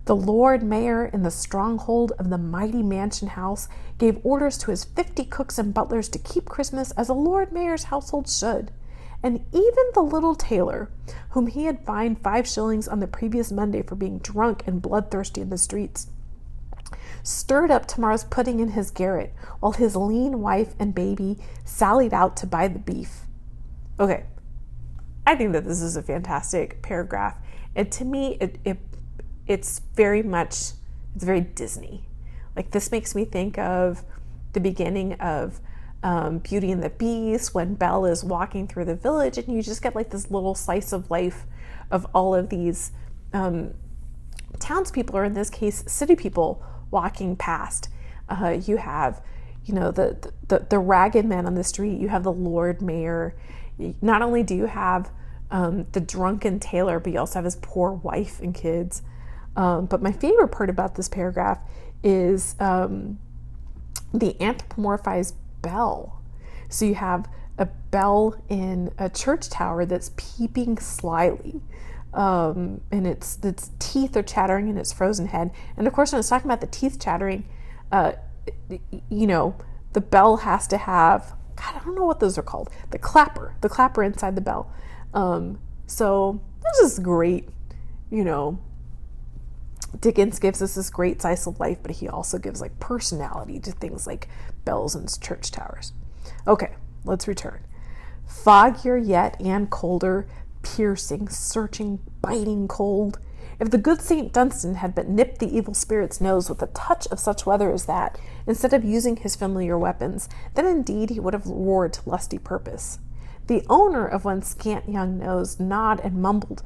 The Lord Mayor in the stronghold of the mighty mansion house gave orders to his 50 cooks and butlers to keep Christmas as a Lord Mayor's household should. And even the little tailor, whom he had fined 5 shillings on the previous Monday for being drunk and bloodthirsty in the streets, stirred up tomorrow's pudding in his garret, while his lean wife and baby sallied out to buy the beef. Okay, I think that this is a fantastic paragraph. And to me, it's very Disney. Like, this makes me think of the beginning of Beauty and the Beast, when Belle is walking through the village, and you just get like this little slice of life of all of these townspeople, or in this case, city people, walking past. You have, the ragged man on the street. You have the Lord Mayor. Not only do you have the drunken tailor, but you also have his poor wife and kids. But my favorite part about this paragraph is the anthropomorphized bell. So you have a bell in a church tower that's peeping slyly. And its teeth are chattering in its frozen head. And of course, when I was talking about the teeth chattering, the bell has to have, God, I don't know what those are called. The clapper inside the bell. So this is great. Dickens gives us this great slice of life, but he also gives like personality to things like bells and church towers. Okay, let's return. Foggier yet and colder, piercing, searching, biting cold. If the good St. Dunstan had but nipped the evil spirit's nose with a touch of such weather as that, instead of using his familiar weapons, then indeed he would have roared to lusty purpose. The owner of one scant young nose gnawed and mumbled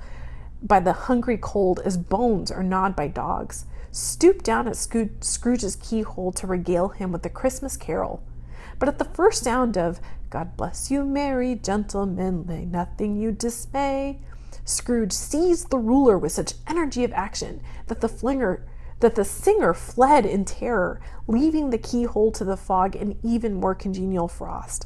by the hungry cold as bones are gnawed by dogs, stooped down at Scrooge's keyhole to regale him with the Christmas carol. But at the first sound of "God bless you, merry gentlemen, lay nothing you dismay," Scrooge seized the ruler with such energy of action that the singer fled in terror, leaving the keyhole to the fog an even more congenial frost.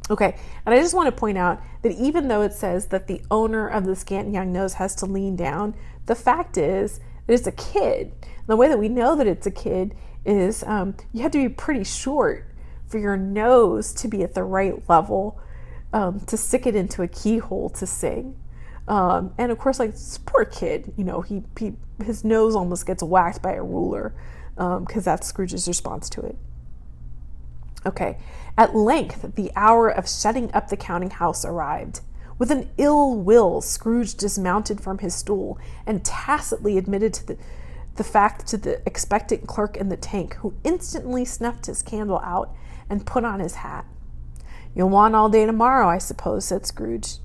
Okay, and I just want to point out that even though it says that the owner of the scant young nose has to lean down, the fact is that it's a kid. And the way that we know that it's a kid is you have to be pretty short for your nose to be at the right level to stick it into a keyhole to sing. And of course, like, this poor kid, his nose almost gets whacked by a ruler because that's Scrooge's response to it. Okay, at length the hour of shutting up the counting house arrived. With an ill will, Scrooge dismounted from his stool and tacitly admitted the fact to the expectant clerk in the tank, who instantly snuffed his candle out and put on his hat. "You'll want all day tomorrow, I suppose," said Scrooge.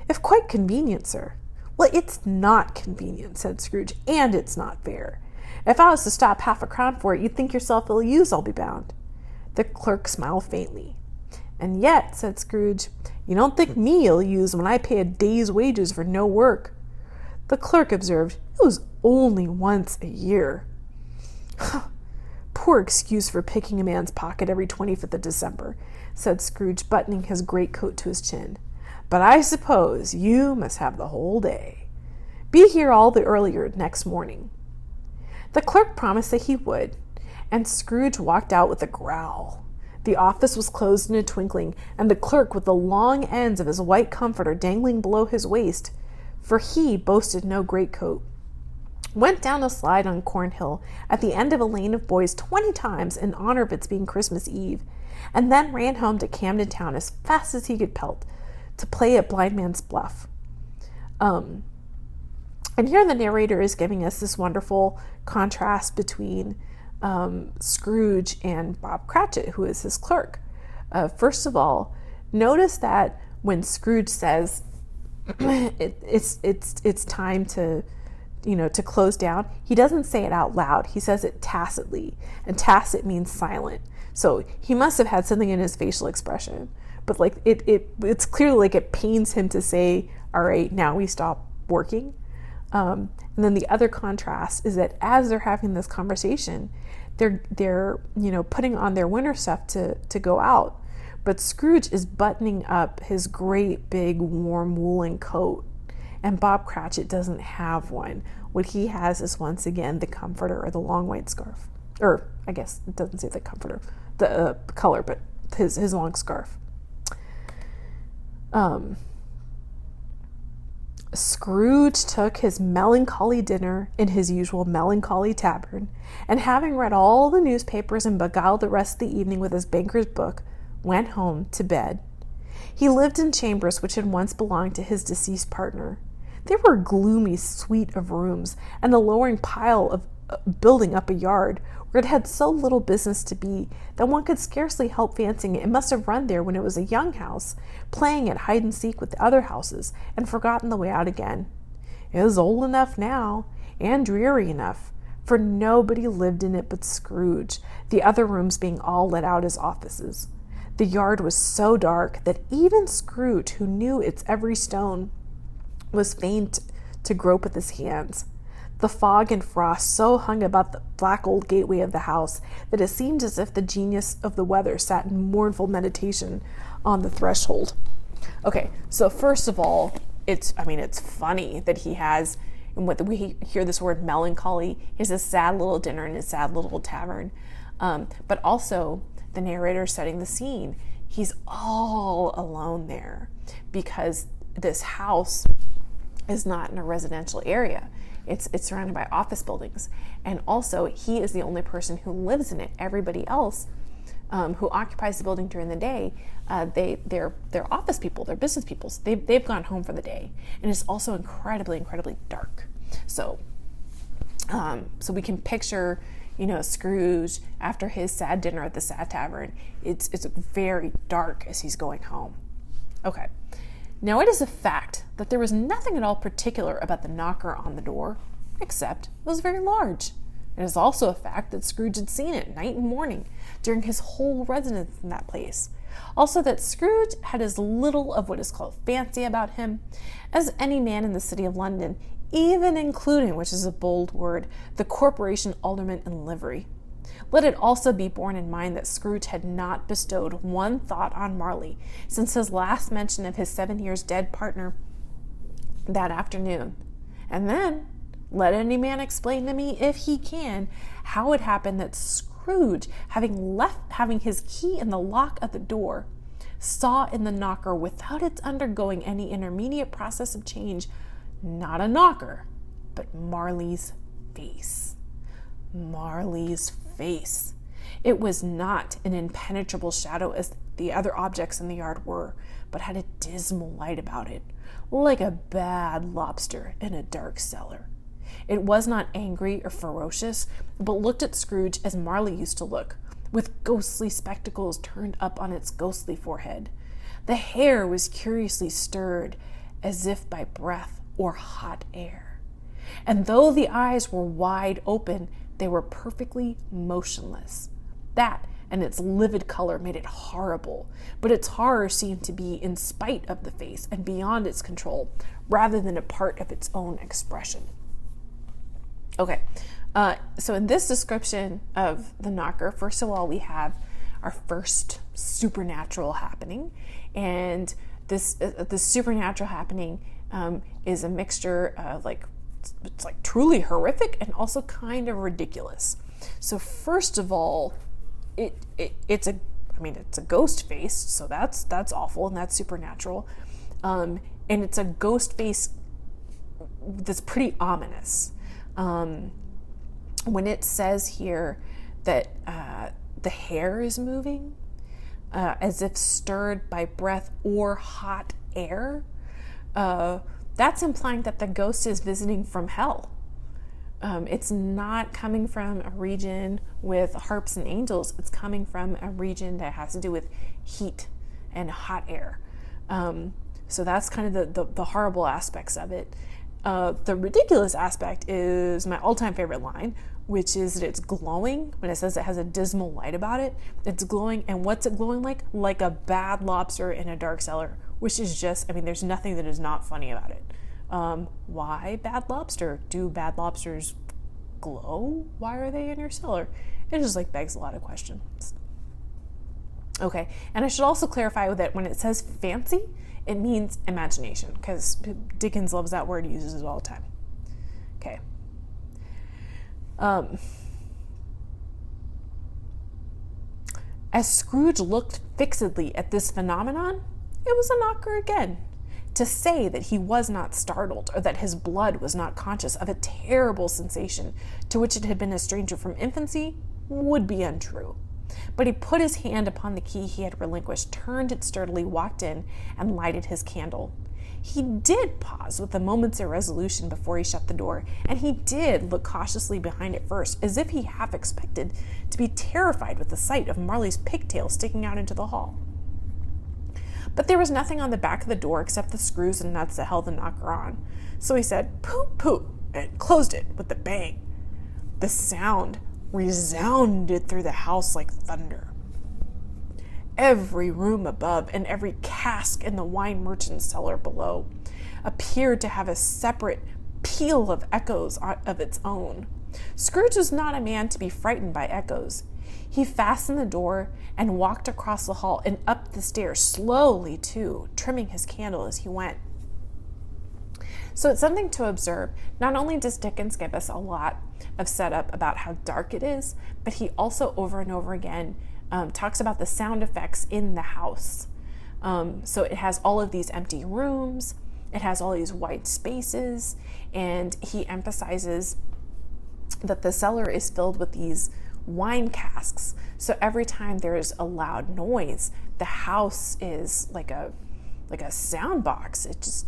"If quite convenient, sir." "Well, it's not convenient," said Scrooge, "and it's not fair. If I was to stop half a crown for it, you'd think yourself ill-used, I'll be bound." The clerk smiled faintly. "And yet," said Scrooge, "you don't think me ill-used when I pay a day's wages for no work." The clerk observed, "It was only once a year." "Poor excuse for picking a man's pocket every 25th of December," said Scrooge, buttoning his greatcoat to his chin. "But I suppose you must have the whole day. Be here all the earlier next morning." The clerk promised that he would, and Scrooge walked out with a growl. The office was closed in a twinkling, and the clerk, with the long ends of his white comforter dangling below his waist, for he boasted no greatcoat, went down a slide on Cornhill at the end of a lane of boys 20 times in honor of its being Christmas Eve, and then ran home to Camden Town as fast as he could pelt to play at blind man's bluff. And here the narrator is giving us this wonderful contrast between Scrooge and Bob Cratchit, who is his clerk. First of all, notice that when Scrooge says it's time to close down, he doesn't say it out loud. He says it tacitly, and tacit means silent. So he must have had something in his facial expression, but like it's clearly like it pains him to say, "All right, now we stop working." And then the other contrast is that as they're having this conversation, they're putting on their winter stuff to go out, but Scrooge is buttoning up his great big warm woolen coat, and Bob Cratchit doesn't have one. What he has is, once again, the comforter or the long white scarf. Or, I guess it doesn't say the comforter, the color, but his long scarf. Scrooge took his melancholy dinner in his usual melancholy tavern, and having read all the newspapers and beguiled the rest of the evening with his banker's book, went home to bed. He lived in chambers which had once belonged to his deceased partner. They were a gloomy suite of rooms, and a lowering pile of building up a yard where it had so little business to be that one could scarcely help fancying it must have run there when it was a young house, playing at hide-and-seek with the other houses, and forgotten the way out again. It was old enough now, and dreary enough, for nobody lived in it but Scrooge, the other rooms being all let out as offices. The yard was so dark that even Scrooge, who knew its every stone, was fain to grope with his hands. The fog and frost so hung about the black old gateway of the house that it seemed as if the genius of the weather sat in mournful meditation on the threshold. Okay, so first of all, it's funny that he has, and what we hear this word melancholy, he has a sad little dinner in his sad little tavern. But also, the narrator setting the scene, he's all alone there because this house is not in a residential area. It's surrounded by office buildings. And also, he is the only person who lives in it. Everybody else who occupies the building during the day, they're office people, they're business people. So they've gone home for the day. And it's also incredibly, incredibly dark. So we can picture, Scrooge after his sad dinner at the sad tavern. It's very dark as he's going home. Okay. Now, it is a fact that there was nothing at all particular about the knocker on the door, except it was very large. It is also a fact that Scrooge had seen it night and morning during his whole residence in that place. Also that Scrooge had as little of what is called fancy about him as any man in the city of London, even including, which is a bold word, the corporation alderman in livery. Let it also be borne in mind that Scrooge had not bestowed one thought on Marley since his last mention of his 7 years dead partner that afternoon. And then, let any man explain to me, if he can, how it happened that Scrooge, having his key in the lock of the door, saw in the knocker, without its undergoing any intermediate process of change, not a knocker, but Marley's face. Marley's face. It was not an impenetrable shadow as the other objects in the yard were, but had a dismal light about it, like a bad lobster in a dark cellar. It was not angry or ferocious, but looked at Scrooge as Marley used to look, with ghostly spectacles turned up on its ghostly forehead. The hair was curiously stirred, as if by breath or hot air. And though the eyes were wide open, they were perfectly motionless. That and its livid color made it horrible, but its horror seemed to be in spite of the face and beyond its control, rather than a part of its own expression. Okay, so in this description of the knocker, first of all, we have our first supernatural happening, and this supernatural happening is a mixture of it's like truly horrific and also kind of ridiculous. So first of all, it's a ghost face, so that's awful and that's supernatural, and it's a ghost face that's pretty ominous. When it says here that the hair is moving, as if stirred by breath or hot air, that's implying that the ghost is visiting from hell. It's not coming from a region with harps and angels. It's coming from a region that has to do with heat and hot air. So that's kind of the horrible aspects of it. The ridiculous aspect is my all-time favorite line, which is that it's glowing. When it says it has a dismal light about it, it's glowing. And what's it glowing like? Like a bad lobster in a dark cellar, which is just, there's nothing that is not funny about it. Why bad lobster? Do bad lobsters glow? Why are they in your cellar? It just begs a lot of questions. Okay, and I should also clarify that when it says fancy, It means imagination, because Dickens loves that word, he uses it all the time. Okay. As Scrooge looked fixedly at this phenomenon, it was a knocker again. To say that he was not startled, or that his blood was not conscious of a terrible sensation to which it had been a stranger from infancy, would be untrue. But he put his hand upon the key he had relinquished, turned it sturdily, walked in, and lighted his candle. He did pause with a moment's irresolution before he shut the door, and he did look cautiously behind it first, as if he half expected to be terrified with the sight of Marley's pigtail sticking out into the hall. But there was nothing on the back of the door except the screws and nuts that held the knocker on. So he said, "Pooh, pooh," and closed it with a bang. The sound resounded through the house like thunder. Every room above and every cask in the wine merchant's cellar below appeared to have a separate peal of echoes of its own. Scrooge was not a man to be frightened by echoes. He fastened the door and walked across the hall and up the stairs, slowly too, trimming his candle as he went. So it's something to observe. Not only does Dickens give us a lot of setup about how dark it is, but he also over and over again talks about the sound effects in the house. So it has all of these empty rooms, it has all these white spaces, and he emphasizes that the cellar is filled with these wine casks. So every time there is a loud noise, the house is like a sound box. It just,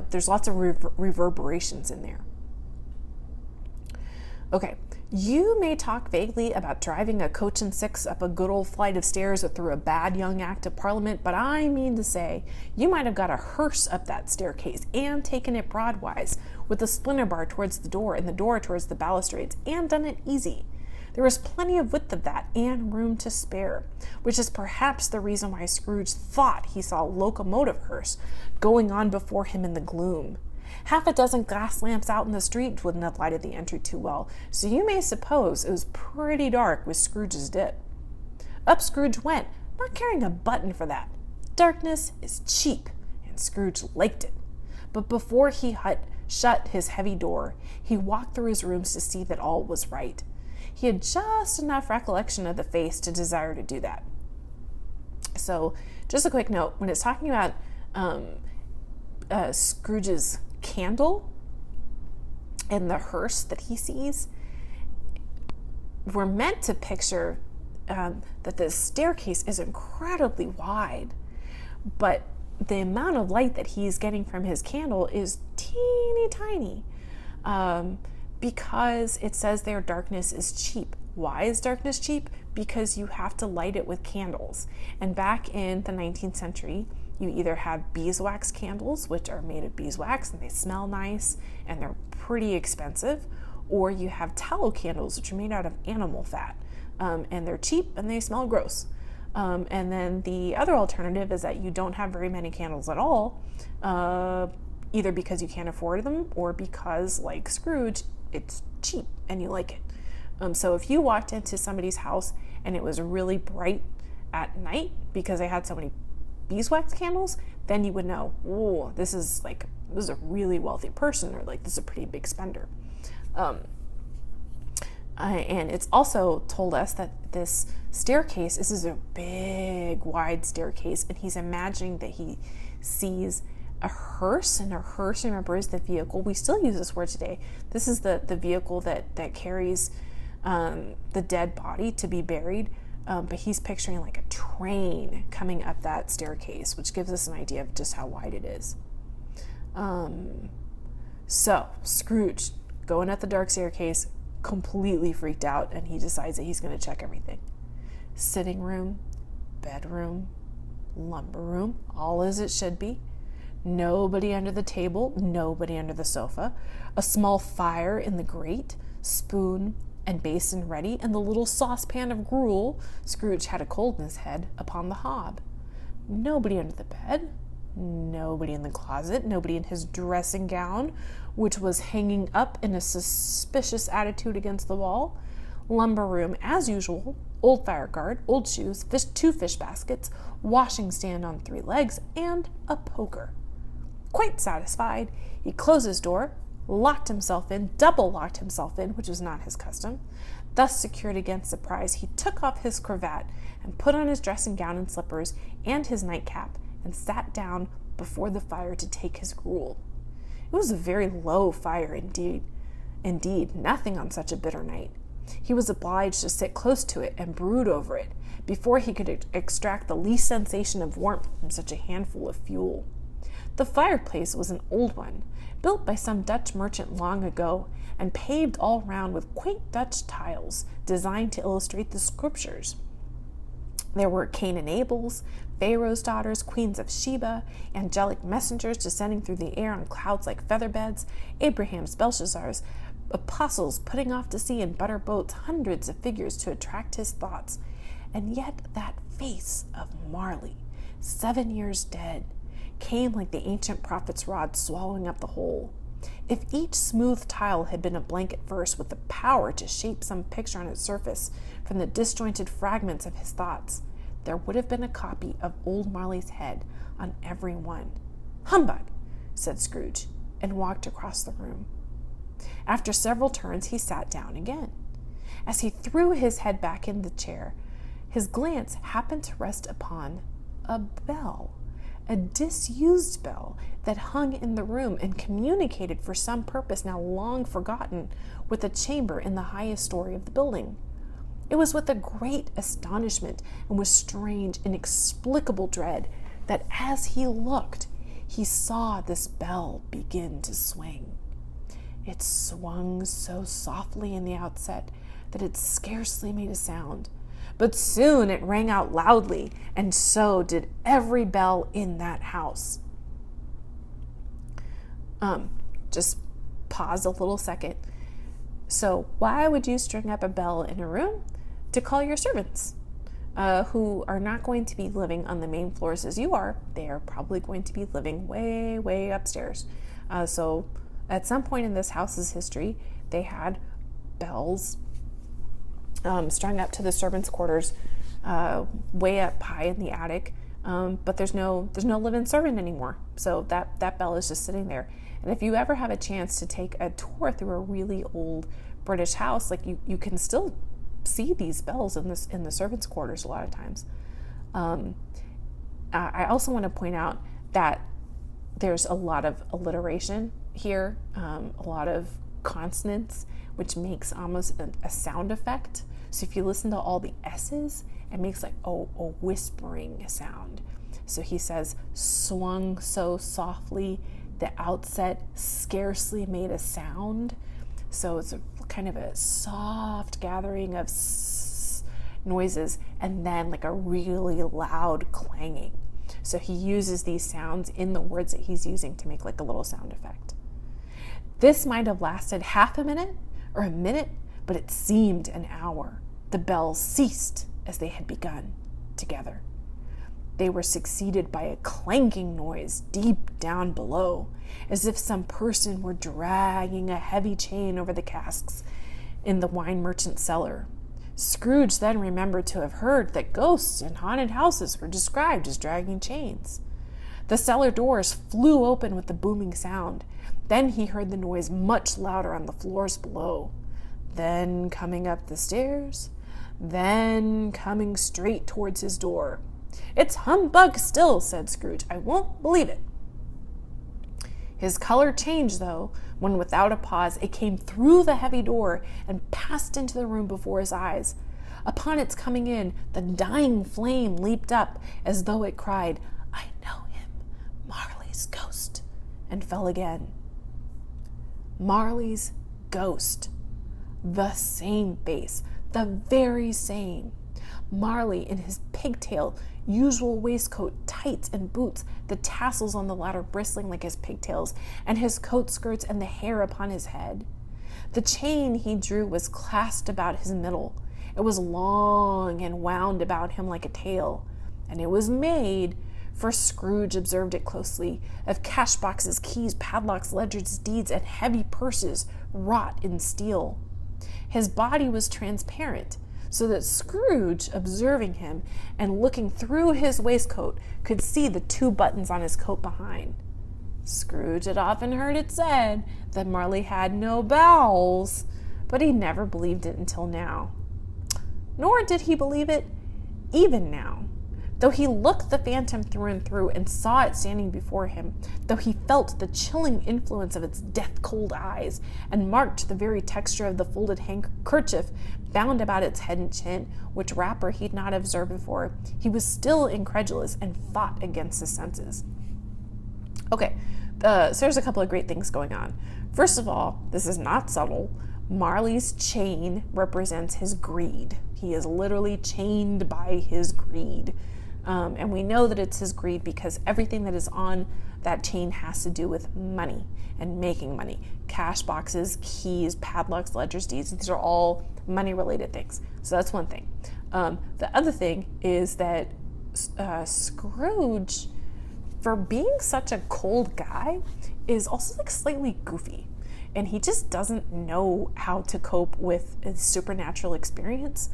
there's lots of reverberations in there. Okay, you may talk vaguely about driving a coach and six up a good old flight of stairs or through a bad young Act of Parliament, but I mean to say, you might have got a hearse up that staircase and taken it broadwise with the splinter bar towards the door and the door towards the balustrades and done it easy. There was plenty of width of that and room to spare, which is perhaps the reason why Scrooge thought he saw a locomotive hearse going on before him in the gloom. Half a dozen gas lamps out in the street wouldn't have lighted the entry too well, so you may suppose it was pretty dark with Scrooge's dip. Up Scrooge went, not caring a button for that. Darkness is cheap, and Scrooge liked it. But before he shut his heavy door, he walked through his rooms to see that all was right. He had just enough recollection of the face to desire to do that. So, just a quick note, when it's talking about Scrooge's candle and the hearse that he sees, we're meant to picture that the staircase is incredibly wide, but the amount of light that he's getting from his candle is teeny tiny. Because it says there darkness is cheap. Why is darkness cheap? Because you have to light it with candles. And back in the 19th century, you either have beeswax candles, which are made of beeswax and they smell nice and they're pretty expensive, or you have tallow candles, which are made out of animal fat, and they're cheap and they smell gross. And then the other alternative is that you don't have very many candles at all, either because you can't afford them or because, like Scrooge, it's cheap and you like it. So if you walked into somebody's house and it was really bright at night because they had so many beeswax candles, then you would know, oh, this is a really wealthy person, or like this is a pretty big spender. And it's also told us that this staircase, this is a big, wide staircase, and he's imagining that he sees a hearse, and a hearse, remember, is the vehicle. We still use this word today. This is the vehicle that carries the dead body to be buried, but he's picturing like a train coming up that staircase, which gives us an idea of just how wide it is. So Scrooge, going up the dark staircase, completely freaked out, and he decides that he's going to check everything. Sitting room, bedroom, lumber room, all as it should be. Nobody under the table, nobody under the sofa. A small fire in the grate, spoon and basin ready, and the little saucepan of gruel, Scrooge had a cold in his head, upon the hob. Nobody under the bed, nobody in the closet, nobody in his dressing gown, which was hanging up in a suspicious attitude against the wall. lumber room as usual, old fire guard, old shoes, two fish baskets, washing stand on 3 legs, and a poker. Quite satisfied, he closed his door, locked himself in, double locked himself in, which was not his custom. Thus secured against surprise, he took off his cravat and put on his dressing gown and slippers and his nightcap and sat down before the fire to take his gruel. It was a very low fire indeed, nothing on such a bitter night. He was obliged to sit close to it and brood over it before he could extract the least sensation of warmth from such a handful of fuel. The fireplace was an old one, built by some Dutch merchant long ago, and paved all round with quaint Dutch tiles designed to illustrate the scriptures. There were Cain and Abel's, Pharaoh's daughters, queens of Sheba, angelic messengers descending through the air on clouds like feather beds, Abraham's, Belshazzar's, apostles putting off to sea in butter boats, hundreds of figures to attract his thoughts. And yet that face of Marley, 7 years dead, came like the ancient prophet's rod swallowing up the whole. If each smooth tile had been a blanket verse with the power to shape some picture on its surface from the disjointed fragments of his thoughts, there would have been a copy of old Marley's head on every one. "Humbug," said Scrooge, and walked across the room. After several turns, he sat down again. As he threw his head back in the chair, his glance happened to rest upon a bell, a disused bell that hung in the room and communicated for some purpose now long forgotten with a chamber in the highest story of the building. It was with a great astonishment and with strange, inexplicable dread that as he looked, he saw this bell begin to swing. It swung so softly in the outset that it scarcely made a sound, but soon it rang out loudly, and so did every bell in that house. Just pause a little second. So why would you string up a bell in a room? To call your servants, who are not going to be living on the main floors as you are. They are probably going to be living way, way upstairs. So at some point in this house's history, they had bells strung up to the servants' quarters, way up high in the attic. But there's no living servant anymore. So that bell is just sitting there. And if you ever have a chance to take a tour through a really old British house, like you can still see these bells in the servants' quarters a lot of times. I also want to point out that there's a lot of alliteration here, a lot of consonants, which makes almost a sound effect. So if you listen to all the S's, it makes like a whispering sound. So he says, swung so softly, the outset scarcely made a sound. So it's a kind of a soft gathering of noises and then like a really loud clanging. So he uses these sounds in the words that he's using to make like a little sound effect. This might have lasted half a minute or a minute, but it seemed an hour. The bells ceased as they had begun together. They were succeeded by a clanking noise deep down below, as if some person were dragging a heavy chain over the casks in the wine merchant's cellar. Scrooge then remembered to have heard that ghosts in haunted houses were described as dragging chains. The cellar doors flew open with the booming sound. Then he heard the noise much louder on the floors below. Then coming up the stairs, then coming straight towards his door. "It's humbug still," said Scrooge. "I won't believe it." His color changed, though, when without a pause it came through the heavy door and passed into the room before his eyes. Upon its coming in, the dying flame leaped up as though it cried, "I know him, Marley's ghost," and fell again. Marley's ghost. The same face, the very same. Marley in his pigtail, usual waistcoat, tights, and boots, the tassels on the latter bristling like his pigtails, and his coat skirts and the hair upon his head. The chain he drew was clasped about his middle. It was long and wound about him like a tail, and it was made, for Scrooge observed it closely, of cash boxes, keys, padlocks, ledgers, deeds, and heavy purses wrought in steel. His body was transparent, so that Scrooge, observing him and looking through his waistcoat, could see the 2 buttons on his coat behind. Scrooge had often heard it said that Marley had no bowels, but he never believed it until now. Nor did he believe it even now. Though he looked the phantom through and through and saw it standing before him, though he felt the chilling influence of its death-cold eyes and marked the very texture of the folded handkerchief bound about its head and chin, which wrapper he'd not observed before, he was still incredulous and fought against his senses. Okay, so there's a couple of great things going on. First of all, this is not subtle. Marley's chain represents his greed. He is literally chained by his greed. And we know that it's his greed because everything that is on that chain has to do with money and making money. Cash boxes, keys, padlocks, ledgers, deeds, these are all money-related things. So that's one thing. The other thing is that Scrooge, for being such a cold guy, is also like slightly goofy. And he just doesn't know how to cope with a supernatural experience.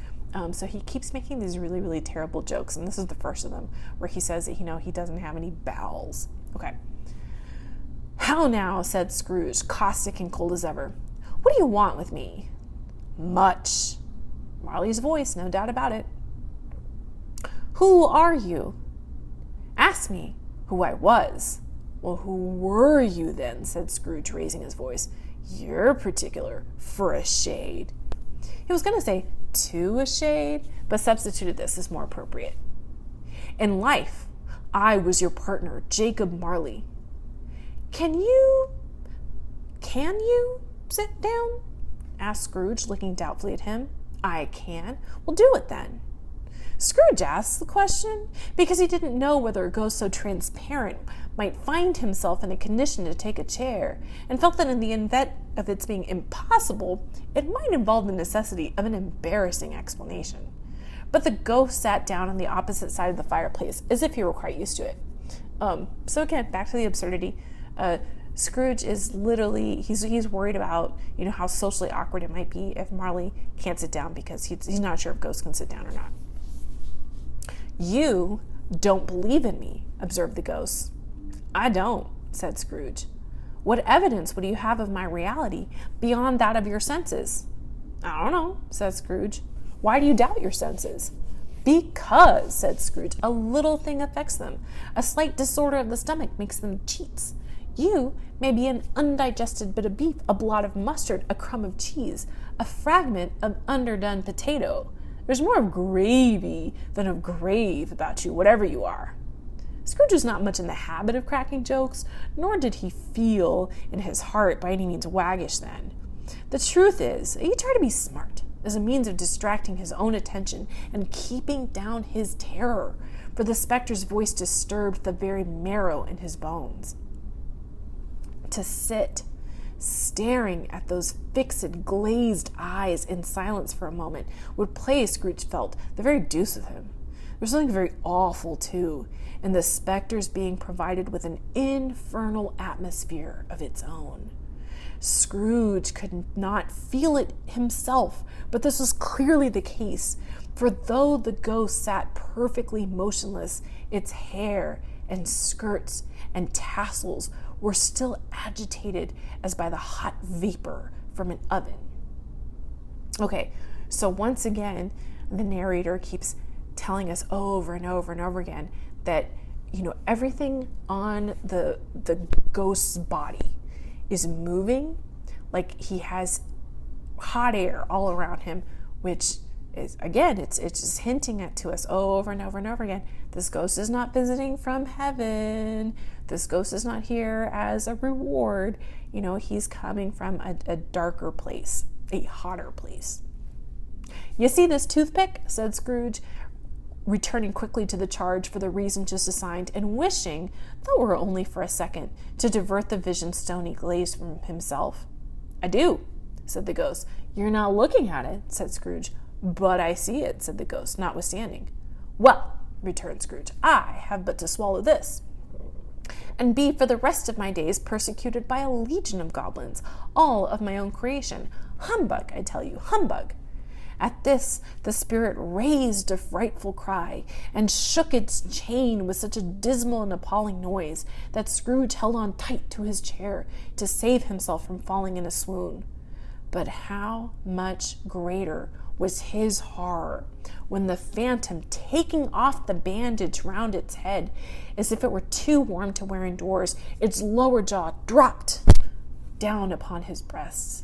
So he keeps making these really, really terrible jokes. And this is the first of them, where he says that, he doesn't have any bowels. Okay. "How now," said Scrooge, caustic and cold as ever. "What do you want with me?" "Much." Marley's voice, no doubt about it. "Who are you?" "Ask me who I was." "Well, who were you then?" said Scrooge, raising his voice. "You're particular, for a shade." He was going to say "to a shade," but substituted this as more appropriate. "In life, I was your partner, Jacob Marley." Can you sit down?" asked Scrooge, looking doubtfully at him. "I can." "Well, do it then." Scrooge asked the question because he didn't know whether a ghost so transparent might find himself in a condition to take a chair, and felt that in the event of its being impossible, it might involve the necessity of an embarrassing explanation. But the ghost sat down on the opposite side of the fireplace, as if he were quite used to it. So again, back to the absurdity. Scrooge is literally, he's worried about, how socially awkward it might be if Marley can't sit down because he's not sure if ghosts can sit down or not. "You don't believe in me," observed the ghost. "I don't," said Scrooge. "What evidence would you have of my reality beyond that of your senses?" "I don't know," said Scrooge. "Why do you doubt your senses?" "Because," said Scrooge, "a little thing affects them. A slight disorder of the stomach makes them cheats. You may be an undigested bit of beef, a blot of mustard, a crumb of cheese, a fragment of underdone potato. There's more of gravy than of grave about you, whatever you are." Scrooge was not much in the habit of cracking jokes, nor did he feel in his heart by any means waggish then. The truth is, he tried to be smart as a means of distracting his own attention and keeping down his terror, for the specter's voice disturbed the very marrow in his bones. To sit staring at those fixed, glazed eyes in silence for a moment would play, Scrooge felt, the very deuce with him. There was something very awful, too, in the specter's being provided with an infernal atmosphere of its own. Scrooge could not feel it himself, but this was clearly the case, for though the ghost sat perfectly motionless, its hair and skirts and tassels were still agitated as by the hot vapor from an oven. Okay, so once again, the narrator keeps telling us over and over and over again that, everything on the ghost's body is moving, like he has hot air all around him, which is, again, it's just hinting to us over and over and over again, this ghost is not visiting from heaven. This ghost is not here as a reward. He's coming from a darker place, a hotter place. "You see this toothpick?" said Scrooge, returning quickly to the charge for the reason just assigned, and wishing, though it were only for a second, to divert the vision's stony glaze from himself. "I do," said the ghost. "You're not looking at it," said Scrooge. "But I see it," said the ghost, notwithstanding. "Well," returned Scrooge, "I have but to swallow this, and be for the rest of my days persecuted by a legion of goblins, all of my own creation. Humbug, I tell you, humbug. At this, the spirit raised a frightful cry and shook its chain with such a dismal and appalling noise that Scrooge held on tight to his chair to save himself from falling in a swoon. But how much greater was his horror when the phantom, taking off the bandage round its head as if it were too warm to wear indoors, its lower jaw dropped down upon his breasts.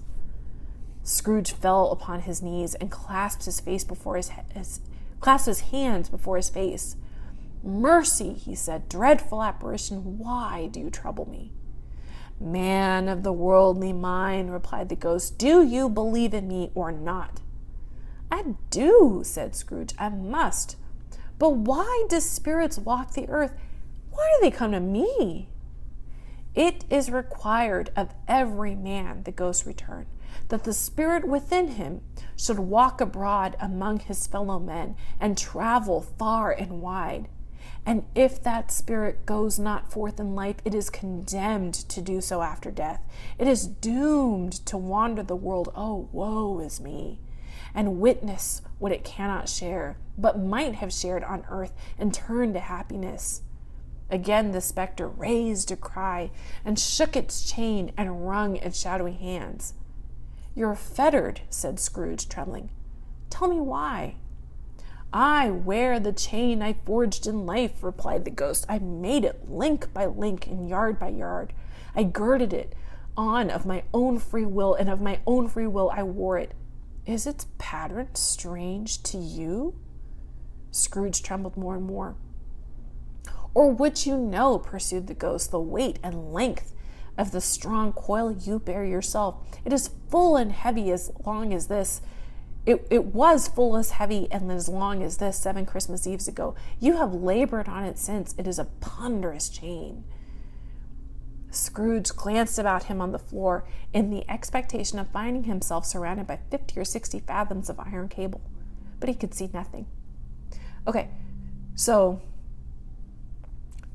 Scrooge fell upon his knees and clasped his hands before his face. "Mercy," he said, "dreadful apparition, why do you trouble me?" "Man of the worldly mind," replied the ghost, "do you believe in me or not?" "I do," said Scrooge. "I must. But why do spirits walk the earth? Why do they come to me?" "It is required of every man," the ghost returned, "that the spirit within him should walk abroad among his fellow men and travel far and wide. And if that spirit goes not forth in life, it is condemned to do so after death. It is doomed to wander the world, oh, woe is me, and witness what it cannot share, but might have shared on earth and turned to happiness." Again the spectre raised a cry and shook its chain and wrung its shadowy hands. "You're fettered," said Scrooge, trembling. "Tell me why." "I wear the chain I forged in life," replied the ghost. "I made it link by link and yard by yard. I girded it on of my own free will, and of my own free will I wore it. Is its pattern strange to you?" Scrooge trembled more and more. "Or would you know," pursued the ghost, "the weight and length of the strong coil you bear yourself? It is full and heavy as long as this. It was full as heavy and as long as this 7 Christmas Eves ago. You have labored on it since. It is a ponderous chain." Scrooge glanced about him on the floor in the expectation of finding himself surrounded by 50 or 60 fathoms of iron cable, but he could see nothing. Okay, so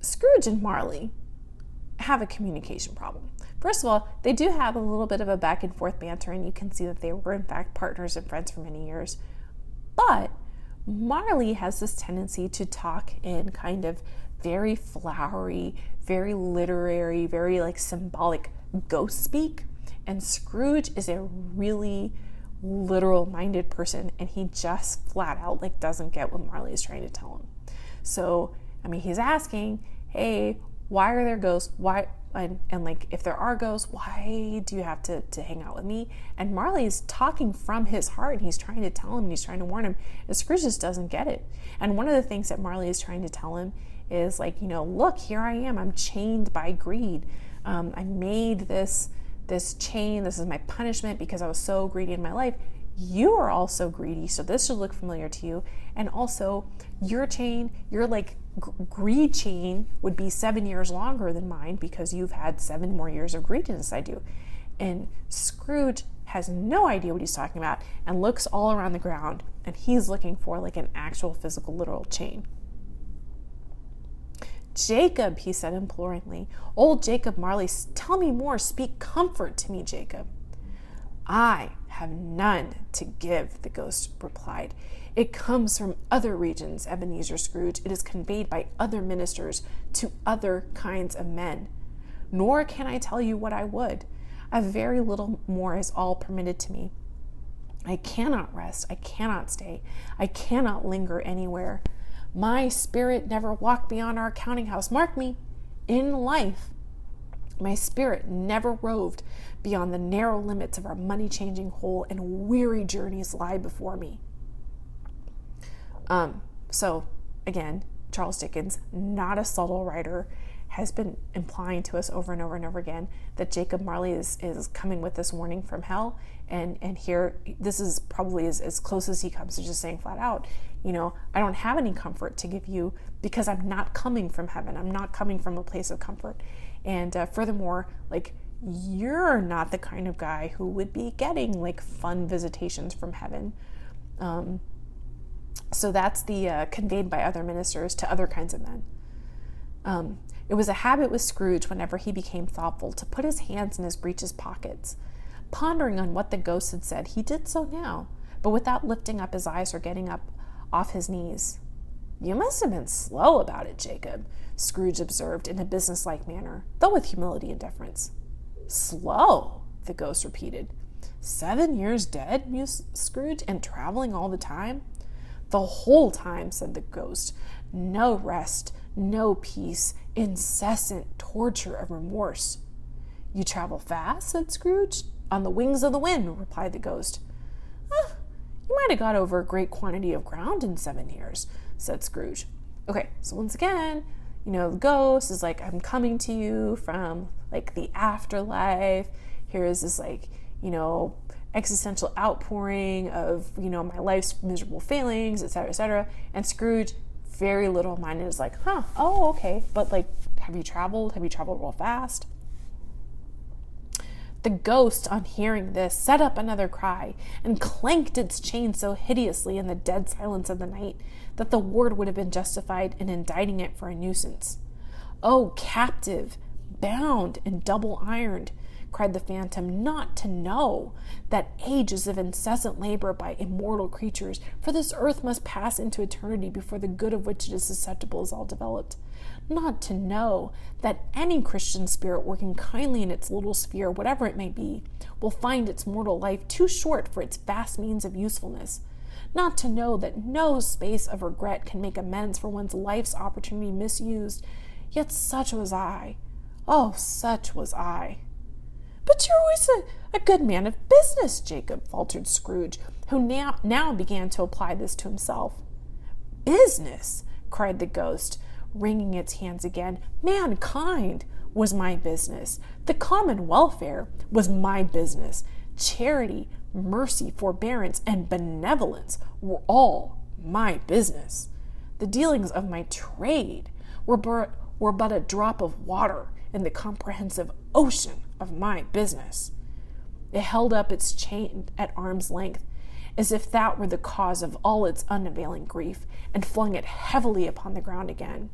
Scrooge and Marley have a communication problem. First of all, they do have a little bit of a back and forth banter, and you can see that they were in fact partners and friends for many years. But Marley has this tendency to talk in kind of very flowery, very literary, very like symbolic ghost speak. And Scrooge is a really literal minded person, and he just flat out like doesn't get what Marley is trying to tell him. So, I mean, he's asking, hey, why are there ghosts? Why? And like, if there are ghosts, why do you have to hang out with me? And Marley is talking from his heart, and he's trying to tell him, and he's trying to warn him. And Scrooge just doesn't get it. And one of the things that Marley is trying to tell him is like, you know, look, here I am. I'm chained by greed. I made this chain. This is my punishment because I was so greedy in my life. You are also greedy, so this should look familiar to you. And also, your chain, your like greed chain would be 7 years longer than mine because you've had 7 more years of greed inside you. And Scrooge has no idea what he's talking about and looks all around the ground, and he's looking for like an actual physical literal chain. Jacob, he said imploringly, old Jacob Marley, tell me more, speak comfort to me, Jacob. I have none to give, the ghost replied. It comes from other regions, Ebenezer Scrooge. It is conveyed by other ministers to other kinds of men. Nor can I tell you what I would. A very little more is all permitted to me. I cannot rest. I cannot stay. I cannot linger anywhere. My spirit never walked beyond our counting house. Mark me, in life, my spirit never roved beyond the narrow limits of our money-changing hole, and weary journeys lie before me. So, again, Charles Dickens, not a subtle writer, has been implying to us over and over and over again that Jacob Marley is coming with this warning from hell. And here, this is probably as close as he comes to just saying flat out, you know, I don't have any comfort to give you because I'm not coming from heaven. I'm not coming from a place of comfort. And furthermore, like, you're not the kind of guy who would be getting like fun visitations from heaven. So that's the conveyed by other ministers to other kinds of men. It was a habit with Scrooge whenever he became thoughtful to put his hands in his breeches pockets. Pondering on what the ghost had said, he did so now, but without lifting up his eyes or getting up off his knees. "You must have been slow about it, Jacob," Scrooge observed in a businesslike manner, though with humility and deference. "Slow?" the ghost repeated. 7 years dead, mused Scrooge, "and traveling all the time?" "The whole time," said the ghost. "No rest, no peace, incessant torture of remorse." "You travel fast?" said Scrooge. "On the wings of the wind," replied the ghost. "You might have got over a great quantity of ground in 7 years," said Scrooge. Okay, so once again, the ghost is like, "I'm coming to you from like the afterlife. Here is this existential outpouring of, my life's miserable failings, etc., etc." And Scrooge, very little-minded, is like, "Oh, okay. But have you traveled? Have you traveled real fast?" The ghost, on hearing this, set up another cry and clanked its chain so hideously in the dead silence of the night that the ward would have been justified in indicting it for a nuisance. "Oh, captive, bound and double-ironed," cried the phantom, "not to know that ages of incessant labor by immortal creatures, for this earth must pass into eternity before the good of which it is susceptible is all developed. Not to know that any Christian spirit working kindly in its little sphere, whatever it may be, will find its mortal life too short for its vast means of usefulness. Not to know that no space of regret can make amends for one's life's opportunity misused. Yet such was I. Oh, such was I." "But you're always a good man of business, Jacob," faltered Scrooge, who now began to apply this to himself. "Business?" cried the ghost, wringing its hands again. "Mankind was my business. The common welfare was my business. Charity, mercy, forbearance, and benevolence were all my business. The dealings of my trade were but a drop of water in the comprehensive ocean of my business." It held up its chain at arm's length, as if that were the cause of all its unavailing grief, and flung it heavily upon the ground again.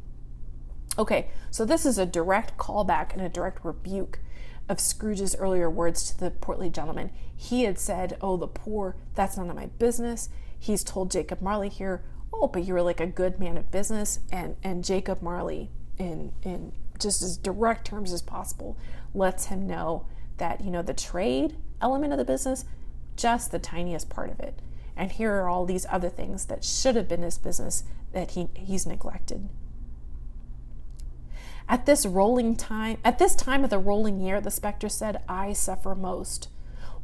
Okay, so this is a direct callback and a direct rebuke of Scrooge's earlier words to the portly gentleman. He had said, "Oh, the poor, that's none of my business." He's told Jacob Marley here, "Oh, but you're like a good man of business." And Jacob Marley, in just as direct terms as possible, lets him know that, the trade element of the business, just the tiniest part of it. And here are all these other things that should have been his business that he's neglected. At this time of the rolling year, the specter said, "I suffer most.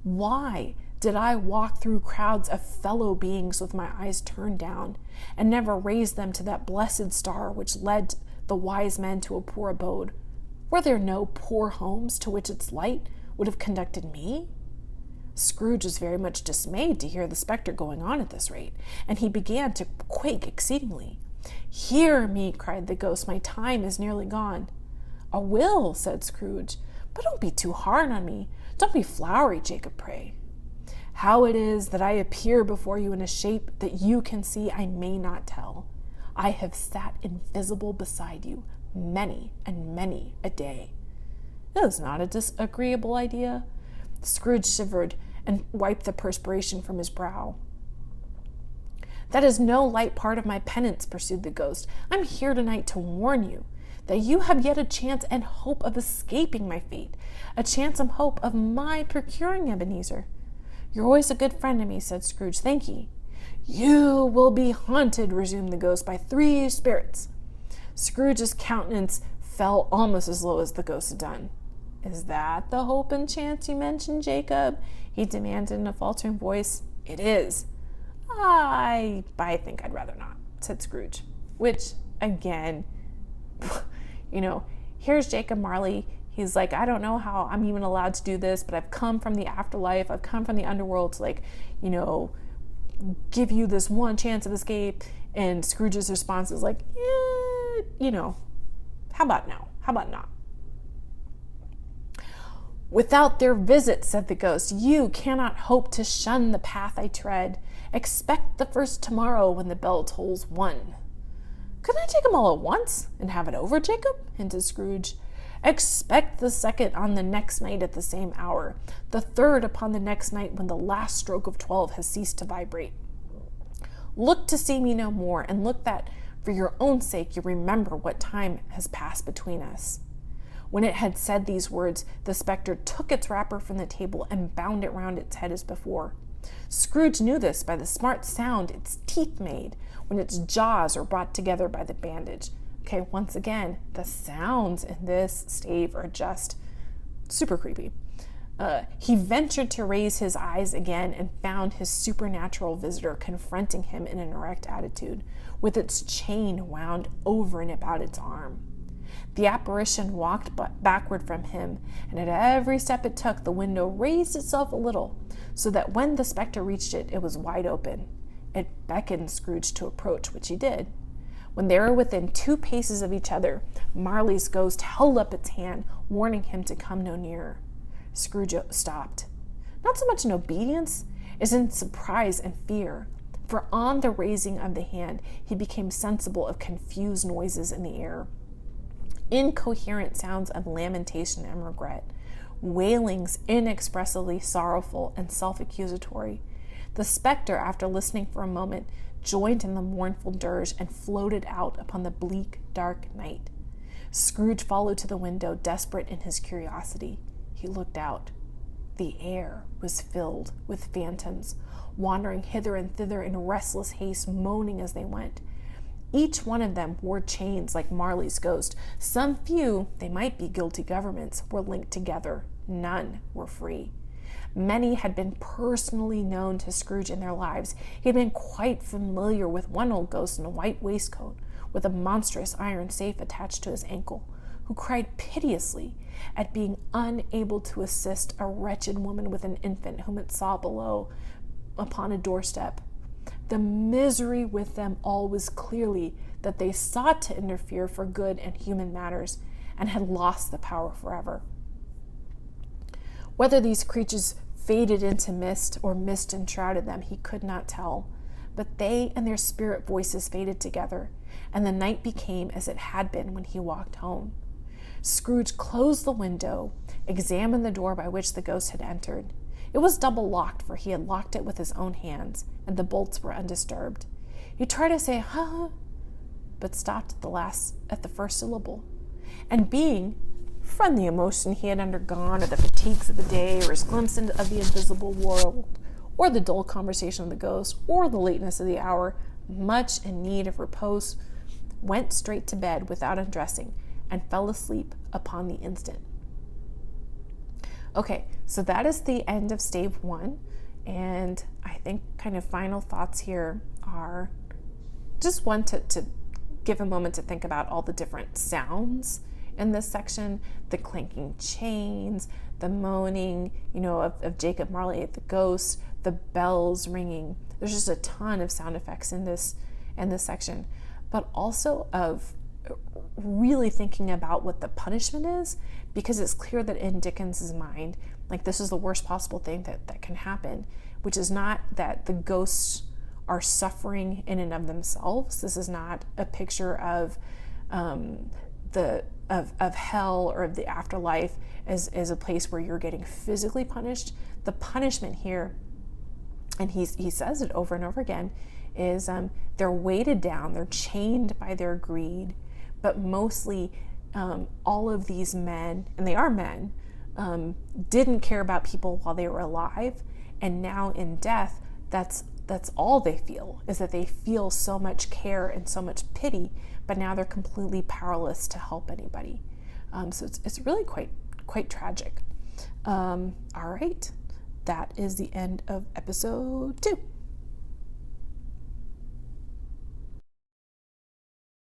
Why did I walk through crowds of fellow beings with my eyes turned down, and never raise them to that blessed star which led the wise men to a poor abode? Were there no poor homes to which its light would have conducted me?" Scrooge was very much dismayed to hear the specter going on at this rate, and he began to quake exceedingly. "Hear me," cried the ghost, "my time is nearly gone." "I will," said Scrooge, "but don't be too hard on me. Don't be flowery, Jacob, pray. How it is that I appear before you in a shape that you can see, I may not tell. I have sat invisible beside you many and many a day." It was not a disagreeable idea. Scrooge shivered and wiped the perspiration from his brow. "That is no light part of my penance," pursued the ghost. "I'm here tonight to warn you that you have yet a chance and hope of escaping my fate, a chance and hope of my procuring Ebenezer." "You're always a good friend to me," said Scrooge. "Thank ye." "You will be haunted," resumed the ghost, "by 3 spirits. Scrooge's countenance fell almost as low as the ghost had done. "Is that the hope and chance you mentioned, Jacob?" he demanded in a faltering voice. "It is." I think I'd rather not," said Scrooge. Which, again, here's Jacob Marley. He's like, "I don't know how I'm even allowed to do this, but I've come from the afterlife. I've come from the underworld to, give you this one chance of escape." And Scrooge's response is like, how about now? How about not? "Without their visit," said the ghost, "you cannot hope to shun the path I tread. Expect the first tomorrow when the bell tolls 1. "Couldn't I take them all at once and have it over, Jacob?" hinted Scrooge. Expect the second on the next night at the same hour, the third upon the next night when the last stroke of 12 has ceased to vibrate. Look to see me no more, and look that for your own sake you remember what time has passed between us." When it had said these words, the spectre took its wrapper from the table and bound it round its head as before. Scrooge knew this by the smart sound its teeth made when its jaws were brought together by the bandage. Okay, once again, the sounds in this stave are just super creepy. He ventured to raise his eyes again and found his supernatural visitor confronting him in an erect attitude, with its chain wound over and about its arm. The apparition walked backward from him, and at every step it took, the window raised itself a little, so that when the spectre reached it, it was wide open. It beckoned Scrooge to approach, which he did. When they were within 2 paces of each other, Marley's ghost held up its hand, warning him to come no nearer. Scrooge stopped, not so much in obedience as in surprise and fear, for on the raising of the hand, he became sensible of confused noises in the air. Incoherent sounds of lamentation and regret, wailings inexpressibly sorrowful and self-accusatory. The spectre, after listening for a moment, joined in the mournful dirge and floated out upon the bleak, dark night. Scrooge followed to the window, desperate in his curiosity. He looked out. The air was filled with phantoms, wandering hither and thither in restless haste, moaning as they went. Each one of them wore chains like Marley's ghost. Some few, they might be guilty governments, were linked together. None were free. Many had been personally known to Scrooge in their lives. He had been quite familiar with one old ghost in a white waistcoat, with a monstrous iron safe attached to his ankle, who cried piteously at being unable to assist a wretched woman with an infant whom it saw below upon a doorstep. The misery with them all was clearly that they sought to interfere for good in human matters and had lost the power forever. Whether these creatures faded into mist or mist enshrouded them, he could not tell, but they and their spirit voices faded together, and the night became as it had been when he walked home. Scrooge closed the window, examined the door by which the ghost had entered. It was double locked, for he had locked it with his own hands, and the bolts were undisturbed. He tried to say, "Huh," but stopped at the first syllable. And being, from the emotion he had undergone, or the fatigues of the day, or his glimpse of the invisible world, or the dull conversation of the ghost, or the lateness of the hour, much in need of repose, went straight to bed without undressing, and fell asleep upon the instant. Okay, so that is the end of stave 1, and I think kind of final thoughts here are just one to give a moment to think about all the different sounds in this section, the clanking chains, the moaning, of Jacob Marley, the ghost, the bells ringing. There's just a ton of sound effects in this section, but also of really thinking about what the punishment is, because it's clear that in Dickens's mind, like, this is the worst possible thing that can happen, which is not that the ghosts are suffering in and of themselves. This is not a picture of of hell or of the afterlife as a place where you're getting physically punished. The punishment here, and he says it over and over again, is they're weighted down, they're chained by their greed, but mostly all of these men, and they are men, didn't care about people while they were alive, and now in death, that's all they feel, is that they feel so much care and so much pity, but now they're completely powerless to help anybody. So it's really quite tragic. All right, that is the end of episode 2.